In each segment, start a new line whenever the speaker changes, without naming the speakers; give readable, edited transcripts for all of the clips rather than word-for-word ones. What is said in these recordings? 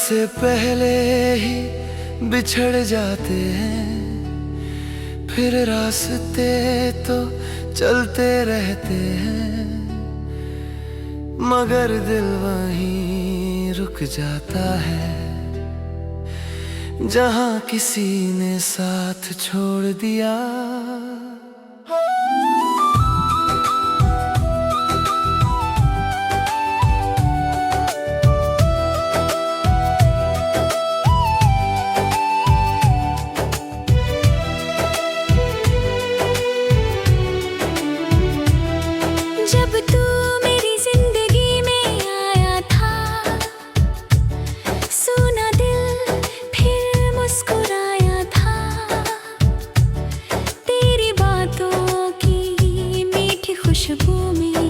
से पहले ही बिछड़ जाते हैं, फिर रास्ते तो चलते रहते हैं, मगर दिल वहीं रुक जाता है जहां किसी ने साथ छोड़ दिया।
जब तू मेरी जिंदगी में आया था, सुना दिल फिर मुस्कुराया था। तेरी बातों की मीठी खुशबू में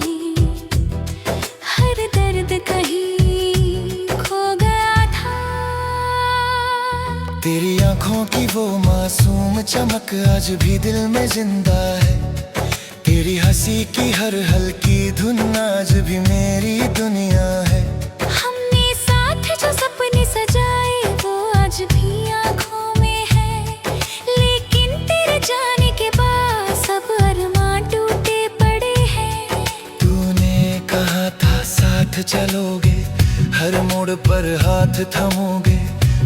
हर दर्द कहीं खो गया था।
तेरी आंखों की वो मासूम चमक आज भी दिल में जिंदा है, तेरी हंसी की हर हल्की धुन आज भी मेरी दुनिया है।
हमने साथ जो सपने सजाए वो आज भी आँखों में है, लेकिन तेरे जाने के बाद सब अरमां टूटे पड़े हैं।
तूने कहा था साथ चलोगे, हर मोड़ पर हाथ थमोगे,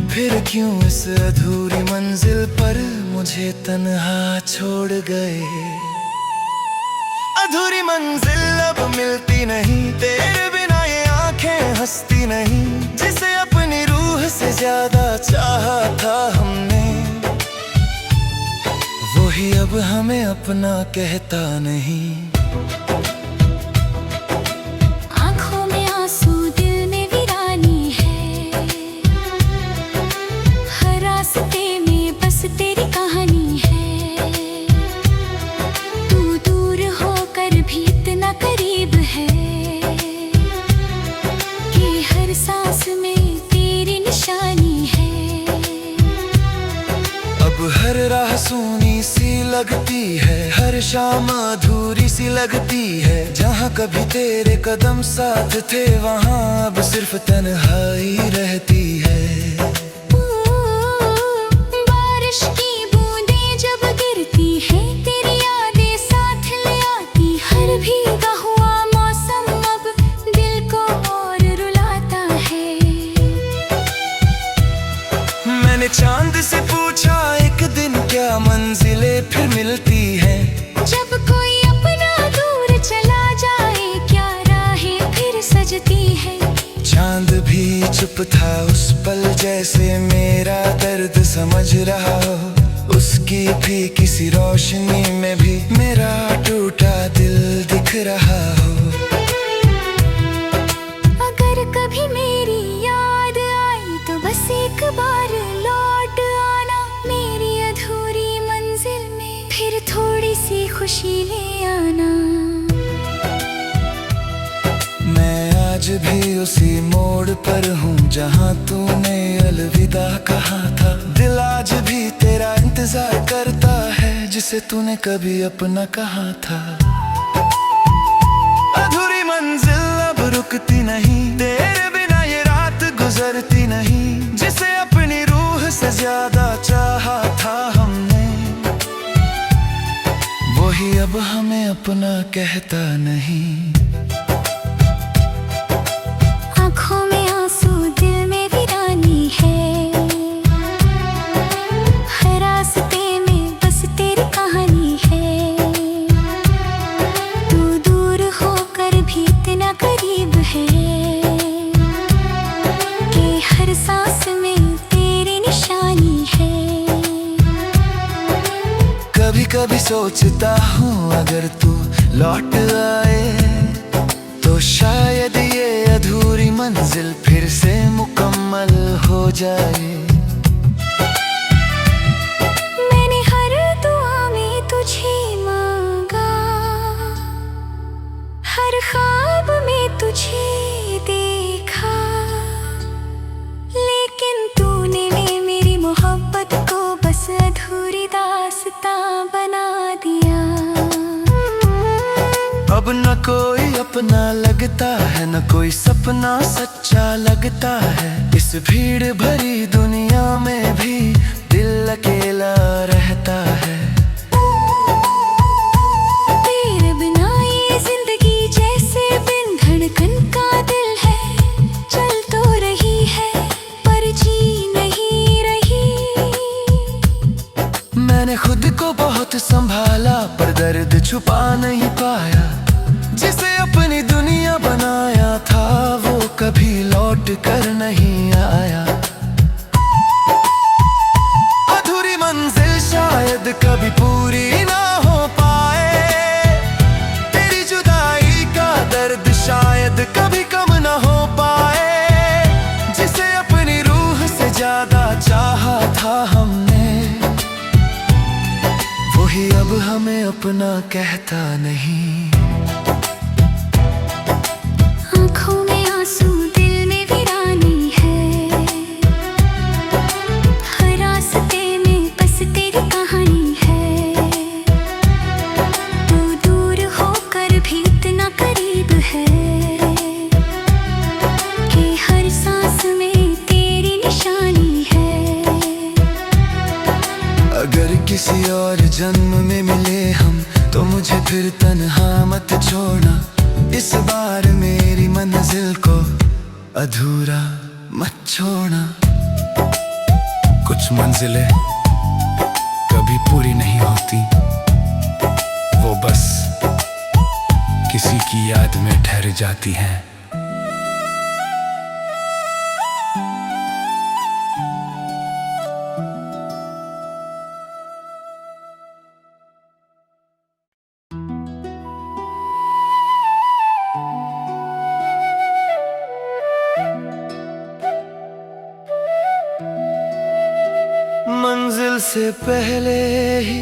फिर क्यों इस अधूरी मंजिल पर मुझे तन्हा छोड़ गए। अधूरी मंजिल अब मिलती नहीं, तेरे बिना ये आंखें हंसती नहीं, जिसे अपनी रूह से ज्यादा चाहा था हमने, वही अब हमें अपना कहता नहीं।
आँखों में आंसू दिल में वीरानी है, हर रास्ते में बस तेरी कहानी है। भी इतना करीब है कि हर सांस में तेरी निशानी है।
अब हर राह सूनी सी लगती है, हर शाम अधूरी सी लगती है, जहाँ कभी तेरे कदम साथ थे वहाँ अब सिर्फ तन्हाई रहती है।
बारिश की बूंदें जब गिरती है, तेरी यादें साथ ले आती, हर भीगा हुआ मौसम अब दिल को और रुलाता है।
मैंने चांद से पूछा एक दिन क्या मंजिलें फिर मिलती हैं,
जब कोई अपना दूर चला जाए क्या राहें फिर सजती है।
चांद भी चुप था उस पल, जैसे मेरा दर्द समझ रहा हो, उसकी भी किसी रोशनी में भी मेरा टूटा दिल दिख रहा हो।
अगर कभी मेरी याद आई तो बस एक बार लौट आना, मेरी अधूरी मंजिल में फिर थोड़ी सी खुशी ले आना।
मैं आज भी उसी मोड़ पर हूँ जहाँ तूने अलविदा कहा था, दिल आज भी तेरा इंतजार करता है जिसे तूने कभी अपना कहा था। अधूरी मंजिल अब रुकती नहीं, तेरे बिना ये रात गुजरती नहीं, जिसे अपनी रूह से ज्यादा चाहा था हमने, वही अब हमें अपना कहता नहीं।
आँखों में आंसू दिल में वीरानी है, हर रास्ते में बस तेरी कहानी है। तू दूर होकर भी इतना करीब है कि हर सांस में तेरी निशानी है।
कभी कभी सोचता हूँ अगर तू लौट आए तो शायद ये अधूरी मंजिल फिर से मुकम्मल हो जाए।
मैंने हर दुआ में तुझे मांगा, हर ख्वाब में तुझे देखा, लेकिन तूने मेरी मोहब्बत को बस अधूरी दास्तां बना दिया।
अब न कोई अपना लगता है, न कोई सपना सच्चा लगता है। इस भीड़ भरी दुनिया में भी दिल अकेला रहता है।
तेरे बिना ये जिंदगी जैसे बिन धड़कन का दिल है, चल तो रही है पर जी नहीं रही।
मैंने खुद को बहुत संभाला पर दर्द छुपा नहीं पाया। जिसे अपनी दुनिया बनाया था वो कभी लौट कर नहीं आया। अधूरी मंजिल शायद कभी पूरी ना हो पाए। तेरी जुदाई का दर्द शायद कभी कम ना हो पाए। जिसे अपनी रूह से ज्यादा चाहा था हमने, वही अब हमें अपना कहता नहीं।
आँखों में आंसू, दिल में वीरानी है, हर रास्ते में बस तेरी कहानी है। तू दूर होकर भी इतना करीब है कि हर सांस में तेरी निशानी है।
अगर किसी और जन्म में मिले हम तो मुझे फिर तन्हा मत छोड़ना। इस बार मेरी मंजिल को अधूरा मत छोड़ना। कुछ मंजिलें कभी पूरी नहीं होती, वो बस किसी की याद में ठहर जाती हैं। मंजिल से पहले ही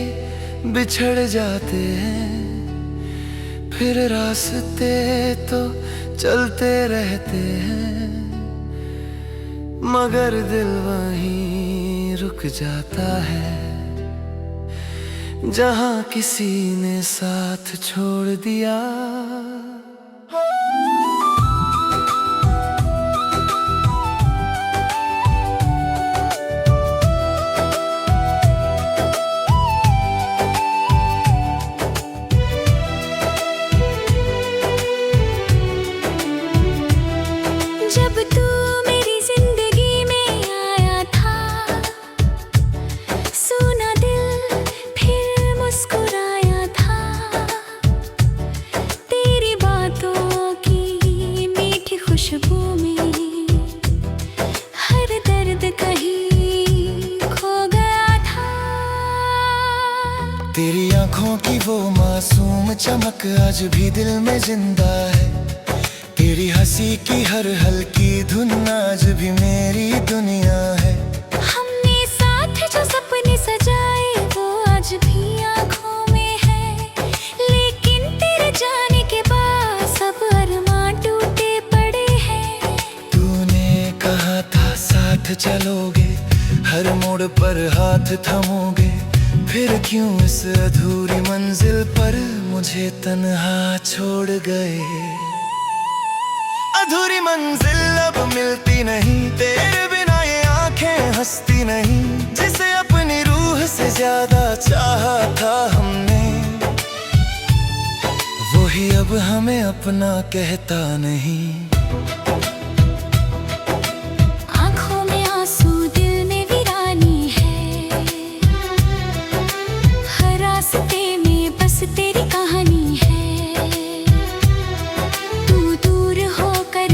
बिछड़ जाते हैं, फिर रास्ते तो चलते रहते हैं। मगर दिल वहीं रुक जाता है जहां किसी ने साथ छोड़ दिया।
जब तू मेरी जिंदगी में आया था, सुना दिल फिर मुस्कुराया था। तेरी बातों की मीठी खुशबू में हर दर्द कहीं खो गया था।
तेरी आंखों की वो मासूम चमक आज भी दिल में जिंदा है। तेरी हंसी की हर हल्की धुन आज भी मेरी दुनिया है।
हमने साथ जो सपने सजाए वो आज भी आँखों में है, लेकिन तेरे जाने के बाद सब अरमां टूटे पड़े हैं।
तूने कहा था साथ चलोगे, हर मोड़ पर हाथ थमोगे, फिर क्यों इस अधूरी मंजिल पर मुझे तन्हा छोड़ गए। अधूरी मंजिल अब मिलती नहीं, तेरे बिना ये आंखें हंसती नहीं। जिसे अपनी रूह से ज्यादा चाहा था हमने, वही अब हमें अपना कहता नहीं।
आँखों में आंसू, दिल में वीरानी है, हर रास्ते में बस तेरी कहानी है।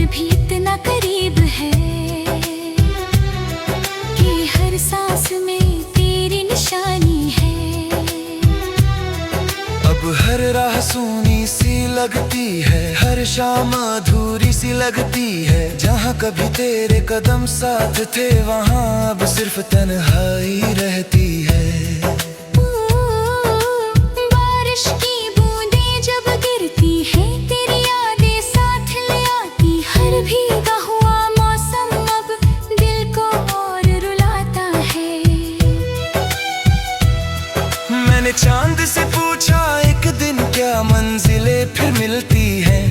भी इतना करीब है कि हर सांस में तेरी निशानी है।
अब हर राह सूनी सी लगती है, हर शाम अधूरी सी लगती है। जहाँ कभी तेरे कदम साथ थे वहाँ अब सिर्फ तन्हाई रहती है।
बारिश की बूंदें जब गिरती है, तेरी यादें साथ ले आती। हर भीगा हुआ मौसम अब दिल को और रुलाता है।
मैंने चांद से पूछा एक दिन क्या मंजिलें फिर मिलती हैं।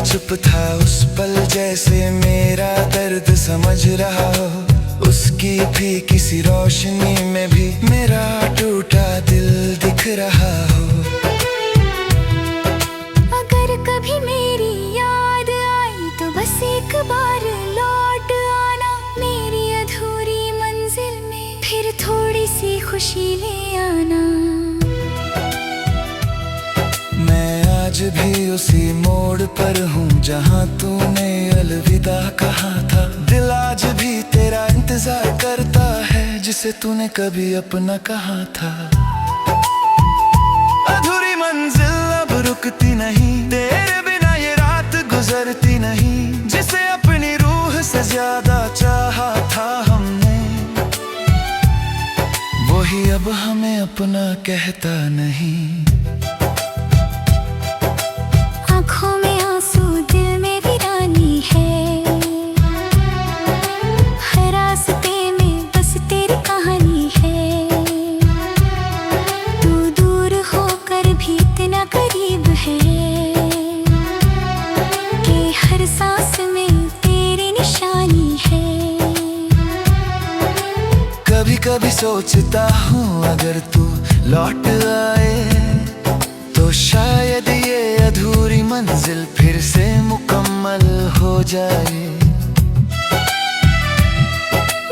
चुप था उस पल, जैसे मेरा दर्द समझ रहा हो। उसकी भी किसी रोशनी में भी मेरा टूटा दिल दिख रहा हो।
अगर कभी मेरी याद आई तो बस एक बार लौट आना, मेरी अधूरी मंजिल में फिर थोड़ी सी खुशी ले आना।
मैं आज भी उसी मोड़ पर हूँ जहाँ तूने अलविदा कहा था। दिल आज भी तेरा इंतजार करता है, जिसे तूने कभी अपना कहा था। अधूरी मंजिल अब रुकती नहीं, तेरे बिना ये रात गुजरती नहीं। जिसे अपनी रूह से ज्यादा चाहा था हमने, वही अब हमें अपना कहता नहीं।
आँखों में आंसू, दिल में वीरानी है, हर रास्ते में बस तेरी कहानी है। तू दूर होकर भी इतना करीब है कि हर सांस में तेरी निशानी है।
कभी कभी सोचता हूँ अगर तू लौट आए तो शायद ये अधूरी मंजिल फिर से मुकम्मल हो जाए।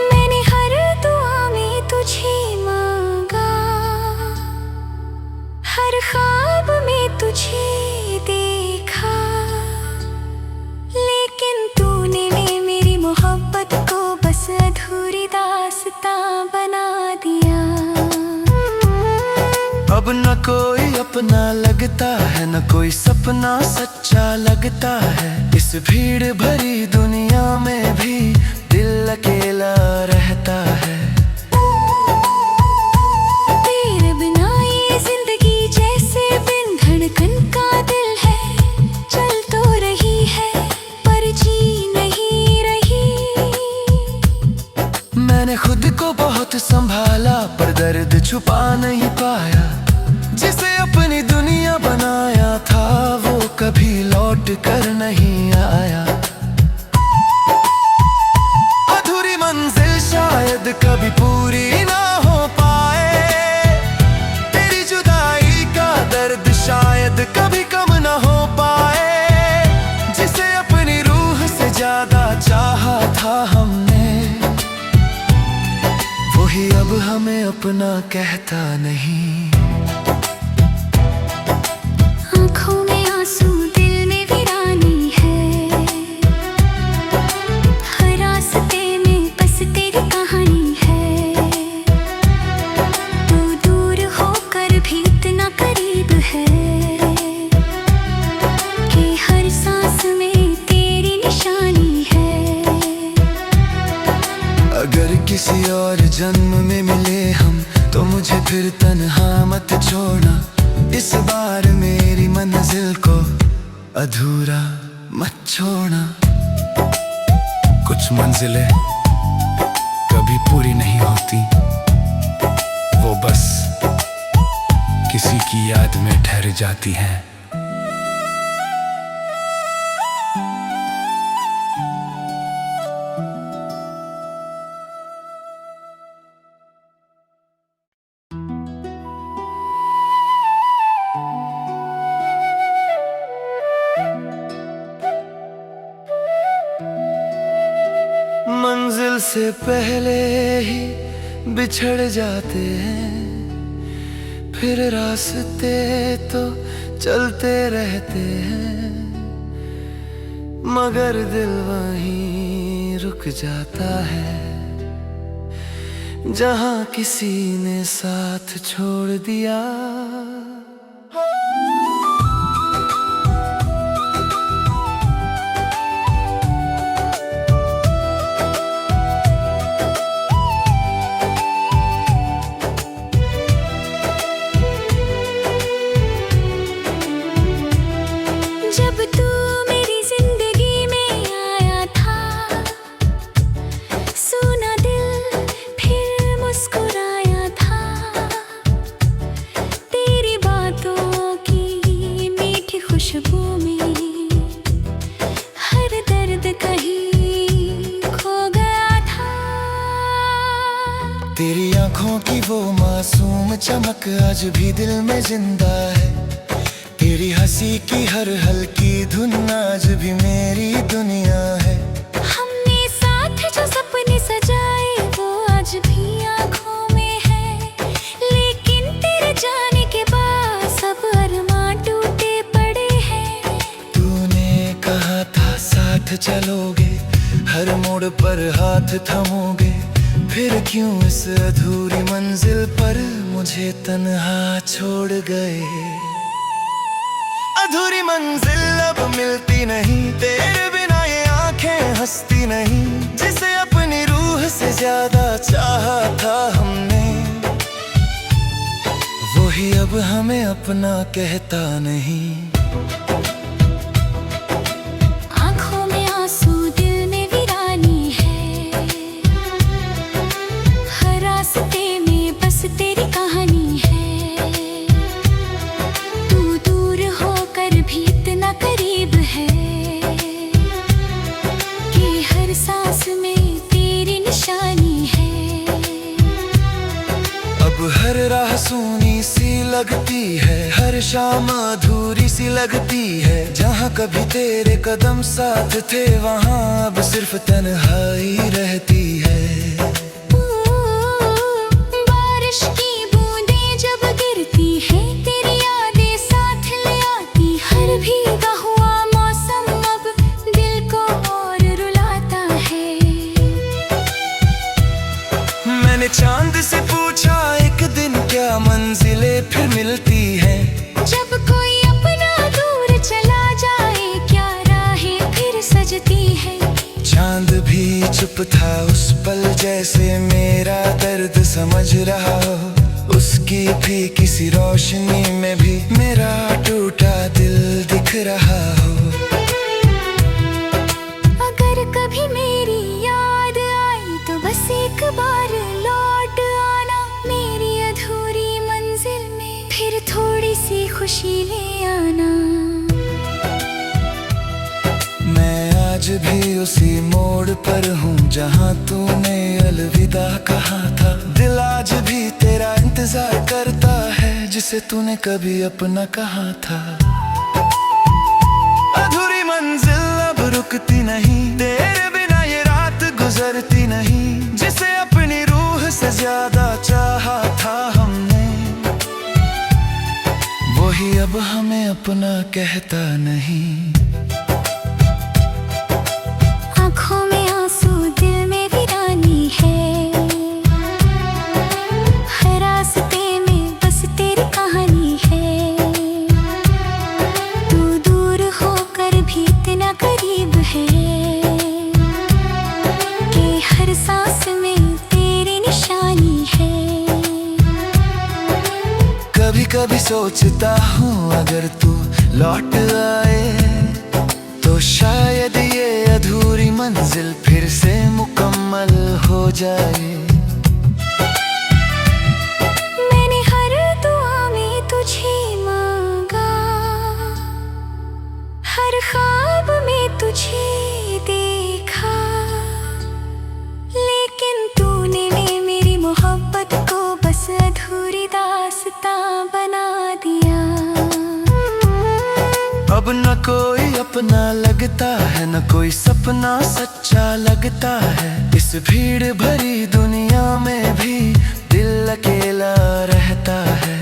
मैंने हर दुआ में तुझे मांगा, हर ख्वाब में तुझे देखा, लेकिन तूने मेरी मोहब्बत को बस अधूरी दास्तां बना दिया।
अब न कोई अपना लगता है, न कोई सपना सच्चा लगता है। इस भीड़ भरी दुनिया में भी दिल अकेला रहता है।
तेरे बिना ये जिंदगी जैसे बिन धड़कन का दिल है, चल तो रही है पर जी नहीं रही।
मैंने खुद को बहुत संभाला पर दर्द छुपा नहीं पाया। जिसे अपनी दुनिया बनाया था वो कभी लौट कर नहीं आया। अधूरी मंजिल शायद कभी पूरी ना हो पाए, तेरी जुदाई का दर्द शायद कभी कम ना हो पाए। जिसे अपनी रूह से ज्यादा चाहा था हमने, वही अब हमें अपना कहता नहीं।
आँखों में आंसू, दिल में वीरानी है, हर रास्ते में बस तेरी कहानी है। तू दूर होकर भी इतना करीब है कि हर सांस में तेरी निशानी है।
अगर किसी और जन्म में मिले हम तो मुझे फिर तन्हा मत छोड़ना। इस बार मेरी मंजिल को अधूरा मत छोड़ना। कुछ मंजिलें कभी पूरी नहीं होती, वो बस किसी की याद में ठहर जाती हैं। मंजिल से पहले ही बिछड़ जाते हैं, फिर रास्ते तो चलते रहते हैं, मगर दिल वहीं रुक जाता है जहाँ किसी ने साथ छोड़ दिया।
जब तू मेरी जिंदगी में आया था, सुना दिल फिर मुस्कुराया था। तेरी दर्द कहीं खो गया था।
तेरी आंखों की वो मासूम चमक आज भी दिल में जिंदा है। तेरी हंसी की हर हल्की धुन आज भी मेरी दुनिया है।
हमने साथ जो सपने सजाए वो आज भी आँखों में है, लेकिन तेरे जाने के बाद सब अरमां टूटे पड़े हैं।
तूने कहा था साथ चलोगे, हर मोड़ पर हाथ थमोगे, फिर क्यों इस अधूरी मंजिल पर मुझे तन्हा छोड़ गए। अधूरी मंजिल अब मिलती नहीं, तेरे बिना ये आंखें हंसती नहीं। जिसे अपनी रूह से ज्यादा चाहा था हमने, वही अब हमें अपना कहता नहीं।
आँखों में आंसू दिल में वीरानी है, हर रास्ते में बस तेरी कहानी है। तू दूर होकर भी इतना करीब है कि हर सांस में तेरी निशानी है।
अब हर राह सूनी सी लगती है, हर शाम अधूरी सी लगती है। जहाँ कभी तेरे कदम साथ थे वहाँ अब सिर्फ तन्हाई रहती है।
बारिश की बूंदें जब गिरती है, तेरी यादें साथ ले आती। हर भीगा हुआ मौसम अब दिल को और रुलाता है।
मैंने चांद से पूछा एक दिन क्या मंजिलें फिर मिलती हैं।
जब कोई अपना दूर चला जाए क्या राहें फिर सजती है।
चांद भी चुप था उस पल, जैसे मेरा दर्द समझ रहा हो। उसकी भी किसी रोशनी में भी मेरा टूटा दिल दिख रहा हो।
अगर कभी मेरी याद आई तो बस एक बार लौट आना मेरी अधूरी मंजिल में, फिर थोड़ी सी खुशी ले आना।
मैं आज भी उसी मोड़ पर हूँ जहाँ तूने अलविदा कहा था। दिल आज भी तेरा इंतजार करता है, जिसे तूने कभी अपना कहा था। अधूरी मंजिल अब रुकती नहीं, तेरे बिना ये रात गुजरती नहीं। जिसे अपनी रूह से ज्यादा चाहा था हमने, वही अब हमें अपना कहता नहीं।
आँखों में आंसू दिल में वीरानी है, हर रास्ते में बस तेरी कहानी है। तू दूर होकर भी इतना करीब है कि हर सांस में तेरी निशानी है।
कभी कभी सोचता हूँ अगर तू लौट आए तो शायद ये अधूरी मंजिल फिर से मुकम्मल हो जाए।
मैंने हर दुआ में तुझे मांगा, हर ख्वाब में तुझे देखा, लेकिन तूने मेरी मोहब्बत को बस अधूरी दास्तां बना दिया।
अब न कोई अपना लगता है, न कोई सपना सच्चा लगता है। इस भीड़ भरी दुनिया में भी दिल अकेला रहता है।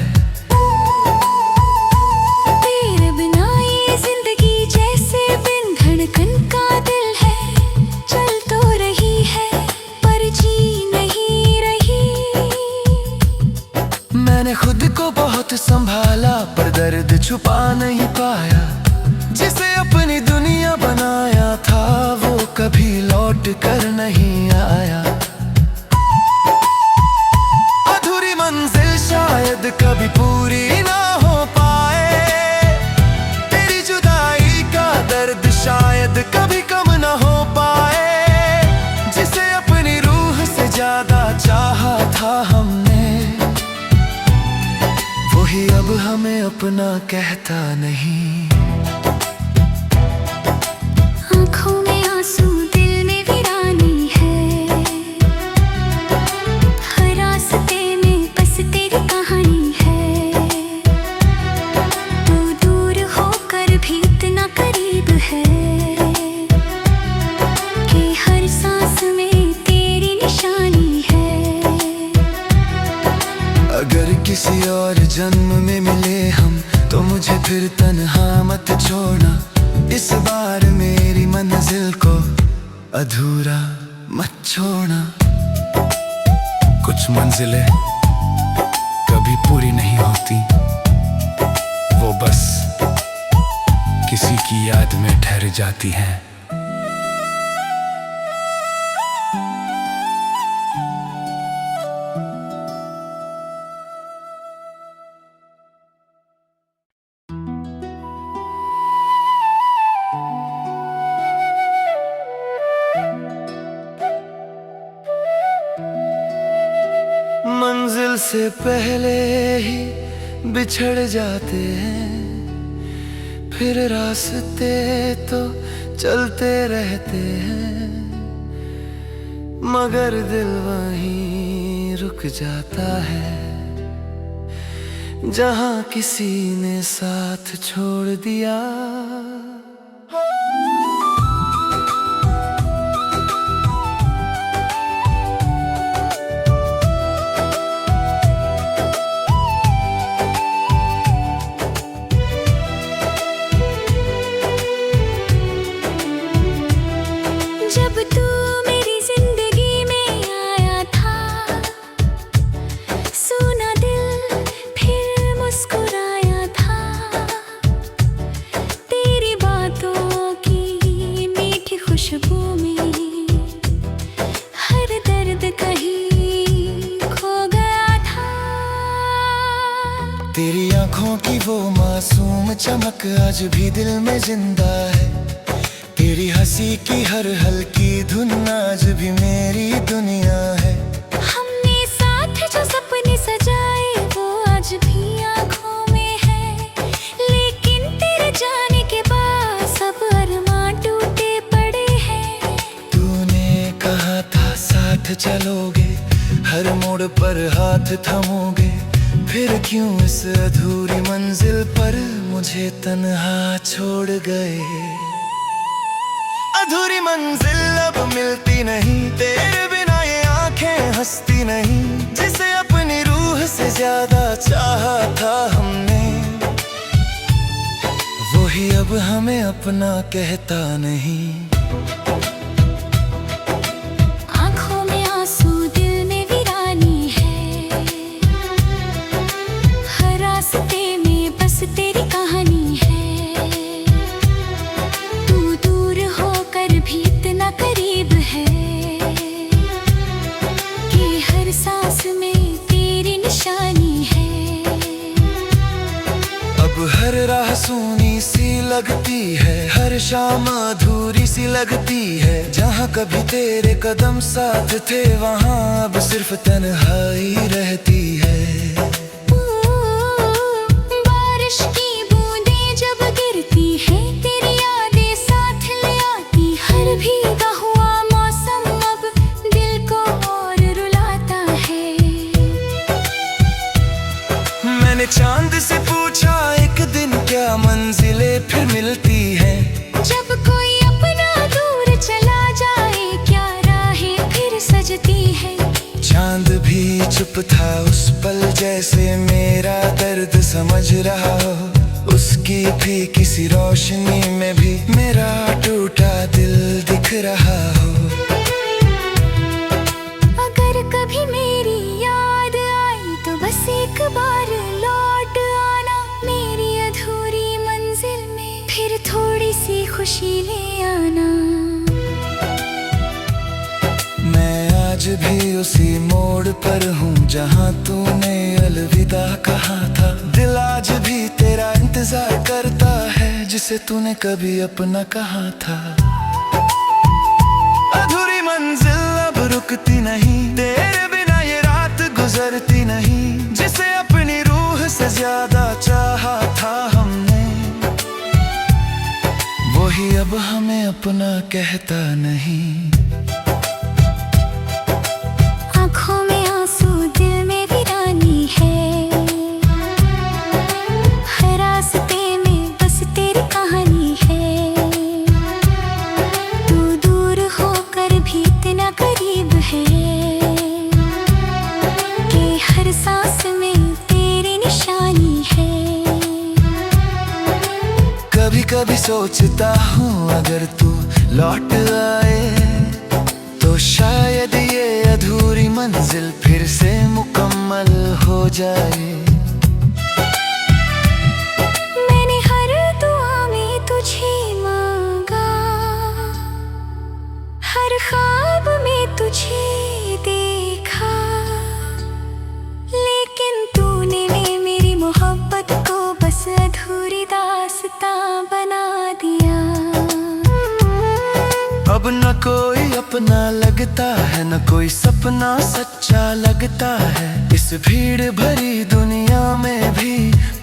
तेरे बिना ये जिंदगी जैसे बिन धड़कन का दिल है। चल तो रही है पर जी नहीं रही।
मैंने खुद को बहुत संभाला पर दर्द छुपा नहीं पाया। जिसे अपनी दुनिया बनाया था वो कभी लौट कर नहीं आया। अधूरी मंजिल शायद कभी पूरी ना हो पाए। तेरी जुदाई का दर्द शायद कभी कम ना हो पाए। जिसे अपनी रूह से ज्यादा चाहा था हमने, वही अब हमें अपना कहता नहीं।
आँखों में आंसू
जन्म में मिले हम, तो मुझे फिर तन्हा मत छोड़ना। इस बार मेरी मंजिल को अधूरा मत छोड़ना। कुछ मंजिलें कभी पूरी नहीं होती, वो बस किसी की याद में ठहर जाती हैं। मंजिल से पहले ही बिछड़ जाते हैं, फिर रास्ते तो चलते रहते हैं, मगर दिल वहीं रुक जाता है जहां किसी ने साथ छोड़ दिया।
जब तू मेरी जिंदगी में आया था, सुना दिल फिर मुस्कुराया था। तेरी बातों की मीठी खुशबू में हर दर्द कहीं खो गया था।
तेरी आंखों की वो मासूम चमक आज भी दिल में जिंदा है। तेरी हंसी की हर हल्की धुन आज भी मेरी दुनिया है।
हमने साथ जो सपने सजाए वो आज भी आँखों में है, लेकिन तेरे जाने के बाद सब अरमां टूटे पड़े हैं।
तूने कहा था साथ चलोगे, हर मोड़ पर हाथ थमोगे, फिर क्यों इस अधूरी मंजिल पर मुझे तन्हा छोड़ गए। अधूरी मंजिल अब मिलती नहीं, तेरे बिना ये आंखें हंसती नहीं। जिसे अपनी रूह से ज्यादा चाहा था हमने, वही अब हमें अपना कहता नहीं।
आँखों में आंसू दिल में वीरानी है, हर रास्ते में बस तेरी कहानी है। भी इतना करीब है कि हर सांस में तेरी निशानी है।
अब हर राह सूनी सी लगती है, हर शाम अधूरी सी लगती है। जहाँ कभी तेरे कदम साथ थे, वहाँ अब सिर्फ तन्हाई रहती है।
बारिश की बूंदें जब गिरती है, तेरी यादें साथ ले आती। हर भीगा हुआ मौसम अब दिल को और रुलाता है।
मैंने चांद से पूछा एक दिन क्या मंजिलें फिर मिलती हैं।
जब कोई अपना दूर चला जाए, क्या राहें फिर सजती है।
चांद भी चुप था उस पल, जैसे मेरा दर्द समझ रहा हो। उसकी भी किसी रोशनी में भी मेरा टूटा दिल दिख रहा हो।
अगर कभी मेरी याद आई तो बस एक बार लौट आना, मेरी अधूरी मंजिल में फिर थोड़ी सी खुशी ले आना।
मैं आज भी उसी मोड़ पर हूँ जहाँ तूने अलविदा कहा था। दिल आज भी तेरा इंतजार करता है, जिसे तूने कभी अपना कहा था। अधूरी मंजिल अब रुकती नहीं, तेरे बिना ये रात गुजरती नहीं। जिसे अपनी रूह से ज्यादा चाहा था हमने, वही अब हमें अपना कहता नहीं।
आँखों में आंसू दिल में वीरानी है, हर रास्ते में बस तेरी कहानी है। तू दूर होकर भी इतना करीब है कि हर सांस में तेरी निशानी
सोचता हूँ अगर तू लौट आए तो शायद ये अधूरी मंजिल फिर से मुकम्मल हो जाए।
मैंने हर दुआ में तुझे मांगा, हर ख्वाब में तुझे देखा, लेकिन तूने मेरी मोहब्बत को बस अधूरी दास्तां बना दिया।
अब न कोई अपना लगता है, न कोई सपना सच्चा लगता है। इस भीड़ भरी दुनिया में भी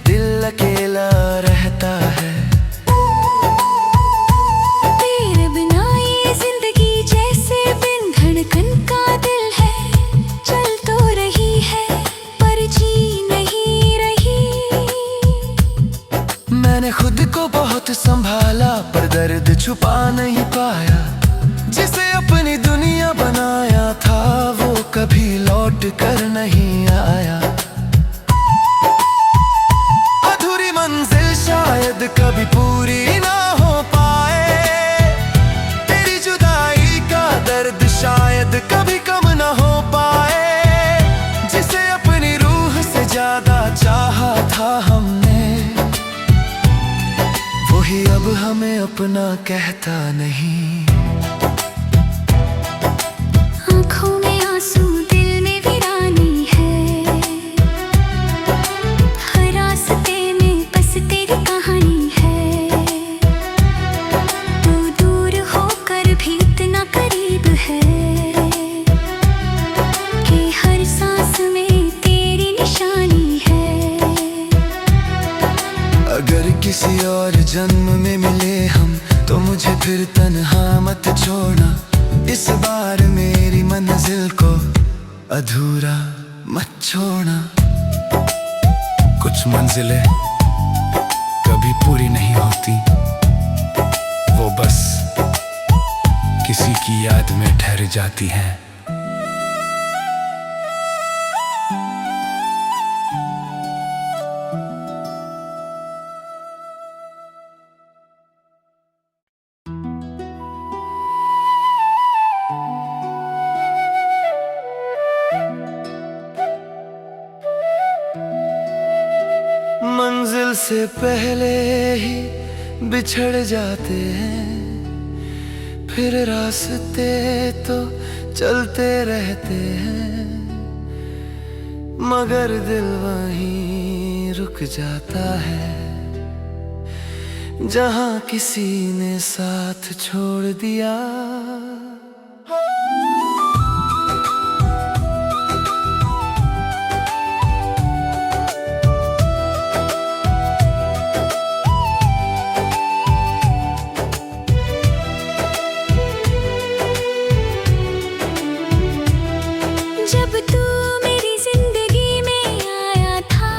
दिल अकेला रहता है।
तेरे बिना ये जिंदगी जैसे बिन धड़कन का दिल है, चल तो रही है पर जी नहीं रही।
मैंने खुद को बहुत संभाला पर दर्द छुपा नहीं पाया। जिसे अपनी दुनिया बनाया था वो कभी लौट कर नहीं आया। अधूरी मंजिल शायद कभी पूरी ना हो पाए, तेरी जुदाई का दर्द शायद कभी कम ना हो पाए। जिसे अपनी रूह से ज्यादा चाहा था हमने, वही अब हमें अपना कहता नहीं।
आँखों में आंसू दिल में वीरानी है, हर रास्ते में बस तेरी कहानी है। तू दूर होकर भी इतना करीब है कि हर सांस में तेरी निशानी है।
अगर किसी और जन्म में मिले हम तो मुझे फिर तन्हा मत छोड़ना। इस बार मेरी मंजिल को अधूरा मत छोड़ना। कुछ मंजिलें कभी पूरी नहीं होती, वो बस किसी की याद में ठहर जाती हैं। मंजिल से पहले ही बिछड़ जाते हैं, फिर रास्ते तो चलते रहते हैं, मगर दिल वहीं रुक जाता है जहां किसी ने साथ छोड़ दिया।
जब तू मेरी जिंदगी में आया था,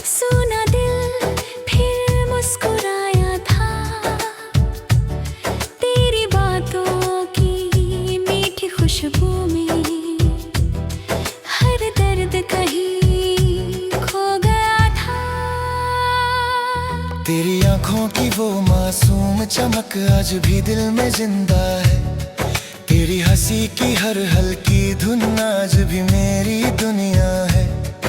सुना दिल फिर मुस्कुराया था। तेरी बातों की मीठी खुशबू में हर दर्द कहीं खो गया था।
तेरी आंखों की वो मासूम चमक आज भी दिल में जिंदा है। तेरी हंसी की हर हल्की धुन आज भी मेरी दुनिया है।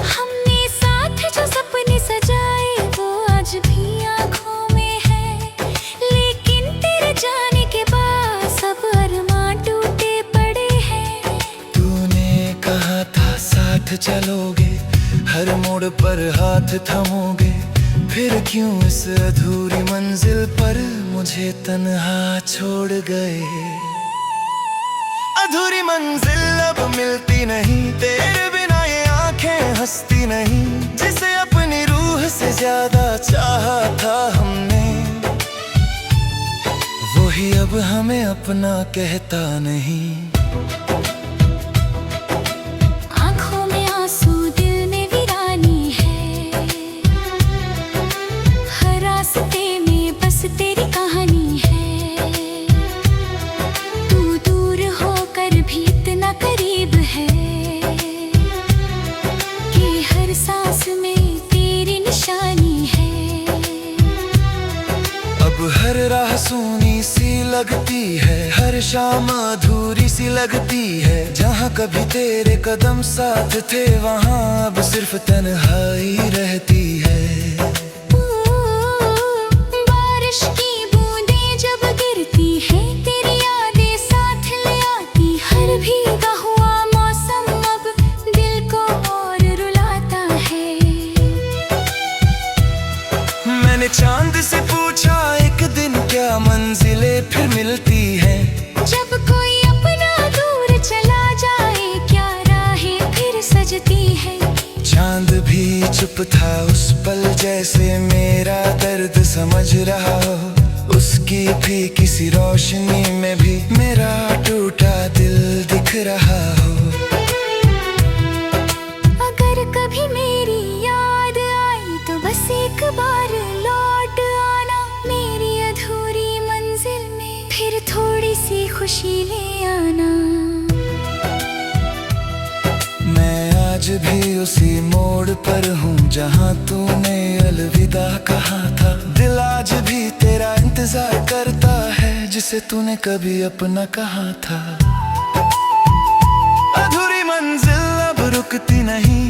हमने साथ जो सपने सजाए वो आज भी आँखों में है, लेकिन तेरे जाने के बाद सब अरमां टूटे पड़े हैं।
तूने कहा था साथ चलोगे, हर मोड़ पर हाथ थमोगे, फिर क्यों इस अधूरी मंजिल पर मुझे तन्हा छोड़ गए। अधूरी मंजिल अब मिलती नहीं, तेरे बिना ये आंखें हंसती नहीं। जिसे अपनी रूह से ज्यादा चाहा था हमने, वही अब हमें अपना कहता नहीं।
आँखों में आंसू दिल में वीरानी है, हर रास्ते में बस तेरी कहानी है। भी इतना करीब है कि हर सांस में तेरी निशानी है।
लगती है, हर शाम अधूरी सी लगती है। जहाँ कभी तेरे कदम साथ थे, वहाँ अब सिर्फ तन्हाई रहती है।
बारिश की बूंदें जब गिरती है, तेरी यादें साथ ले आती। हर भीगा हुआ मौसम अब दिल को और रुलाता है।
मैंने चांद से पूछा एक दिन, क्या मंजिलें फिर मिलती हैं?
जब कोई अपना दूर चला जाए, क्या राहें फिर सजती है।
चांद भी चुप था उस पल, जैसे मेरा दर्द समझ रहा हो। उसकी भी किसी रोशनी में भी मेरा टूटा दिल दिख रहा हो।
अगर कभी मेरी याद आई तो बस एक बार लौट आना, मेरी अधूरी मंजिल में फिर थोड़ी सी खुशी ले आना।
मैं आज भी उसी मोड़ पर हूँ, जहाँ तूने अलविदा कहा था। दिल आज भी तेरा इंतजार करता है, जिसे तूने कभी अपना कहा था। अधूरी मंजिल अब रुकती नहीं,